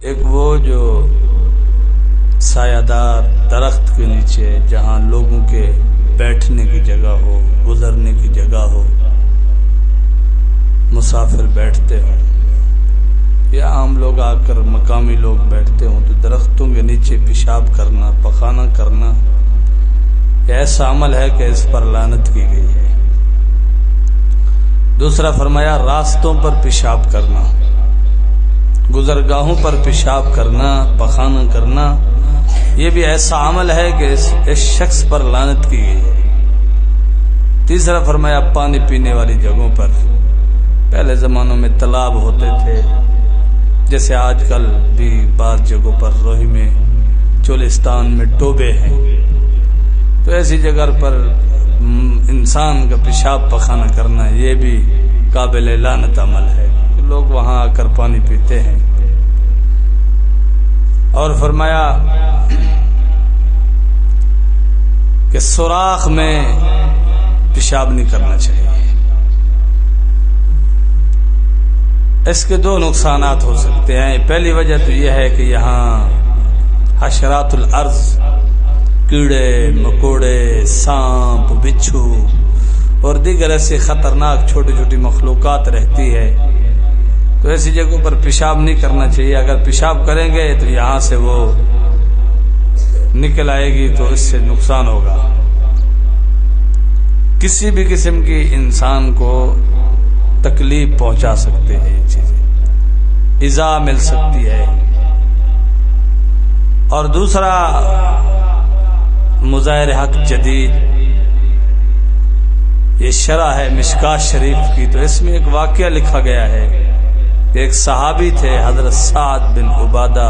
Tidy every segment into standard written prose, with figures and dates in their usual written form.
ایک وہ جو سایہ دار درخت کے نیچے جہاں لوگوں کے بیٹھنے کی جگہ ہو، گزرنے کی جگہ ہو، مسافر بیٹھتے ہوں یا عام لوگ آ کر مقامی لوگ بیٹھتے ہوں تو درختوں کے نیچے پیشاب کرنا، پخانہ کرنا یہ ایسا عمل ہے کہ اس پر لعنت کی گئی ہے۔ دوسرا فرمایا راستوں پر پیشاب کرنا، گزرگاہوں پر پیشاب کرنا، پخانہ کرنا یہ بھی ایسا عمل ہے کہ اس شخص پر لعنت کی گئی ہے۔ تیسرا فرمایا پانی پینے والی جگہوں پر، پہلے زمانوں میں تالاب ہوتے تھے جیسے آج کل بھی بعض جگہوں پر روہی میں، چولستان میں ٹوبے ہیں، تو ایسی جگہ پر انسان کا پیشاب پخانہ کرنا یہ بھی قابل لعنت عمل ہے، لوگ وہاں آ کر پانی پیتے ہیں۔ اور فرمایا کہ سوراخ میں پیشاب نہیں کرنا چاہیے، اس کے دو نقصانات ہو سکتے ہیں۔ پہلی وجہ تو یہ ہے کہ یہاں حشرات الارض، کیڑے مکوڑے، سانپ، بچھو اور دیگر ایسی خطرناک چھوٹی چھوٹی مخلوقات رہتی ہے، تو ایسی جگہوں پر پیشاب نہیں کرنا چاہیے۔ اگر پیشاب کریں گے تو یہاں سے وہ نکل آئے گی تو اس سے نقصان ہوگا، کسی بھی قسم کی انسان کو تکلیف پہنچا سکتے ہیں، یہ چیزیں ایذا مل سکتی ہے۔ اور دوسرا مظاہر حق جدید، یہ شرح ہے مشکات شریف کی، تو اس میں ایک واقعہ لکھا گیا ہے کہ ایک صحابی تھے حضرت سعد بن عبادہ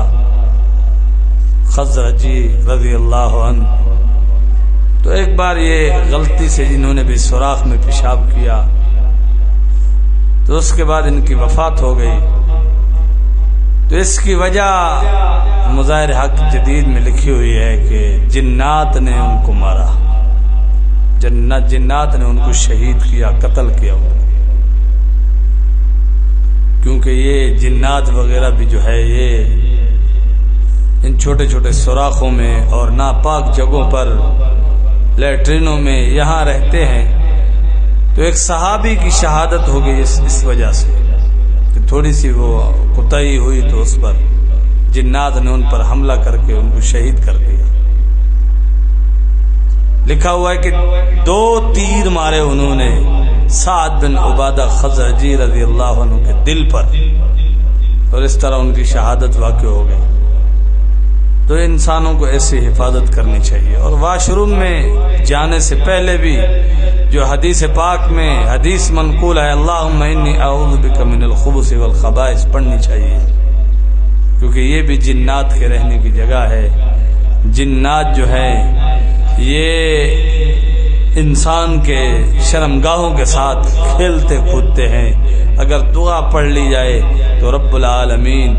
خزرجی رضی اللہ عنہ، تو ایک بار یہ غلطی سے انہوں نے بھی سوراخ میں پیشاب کیا تو اس کے بعد ان کی وفات ہو گئی۔ تو اس کی وجہ مظاہر حق جدید میں لکھی ہوئی ہے کہ جنات نے ان کو مارا، جنات نے ان کو شہید کیا، قتل کیا، کیونکہ یہ جنات وغیرہ بھی جو ہے یہ ان چھوٹے چھوٹے سوراخوں میں اور ناپاک جگہوں پر، لیٹرینوں میں یہاں رہتے ہیں۔ تو ایک صحابی کی شہادت ہو گئی اس وجہ سے کہ تھوڑی سی وہ کوتاہی ہوئی تو اس پر جنات نے ان پر حملہ کر کے ان کو شہید کر دیا۔ لکھا ہوا ہے کہ 2 تیر مارے انہوں نے سعد بن عبادہ خزرجی رضی اللہ عنہ کے دل پر، اور اس طرح ان کی شہادت واقع ہو گئی۔ تو انسانوں کو ایسی حفاظت کرنی چاہیے، اور واش روم میں جانے سے پہلے بھی جو حدیث پاک میں حدیث منقول ہے اللہم انی اعوذ بک من الخبث والخبائث پڑھنی چاہیے، کیونکہ یہ بھی جنات کے رہنے کی جگہ ہے۔ جنات جو ہے یہ انسان کے شرمگاہوں کے ساتھ کھیلتے کودتے ہیں، اگر دعا پڑھ لی جائے تو رب العالمین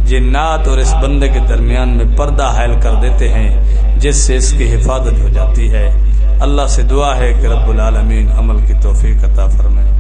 جنات اور اس بندے کے درمیان میں پردہ حائل کر دیتے ہیں، جس سے اس کی حفاظت ہو جاتی ہے۔ اللہ سے دعا ہے کہ رب العالمین عمل کی توفیق عطا فرمائے۔